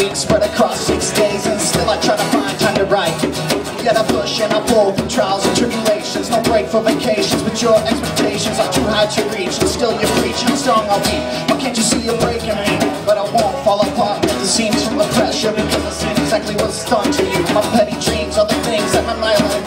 weeks spread across 6 days, and still I try to find time to write. Yet I push and I pull through trials and tribulations. No break for vacations, but your expectations are too high to reach. And still you preach and song I'll beat. Why can't you see you're breaking me? But I won't fall apart at the seams from the pressure, because I've seen exactly what's done to you. My petty dreams are the things that annihilate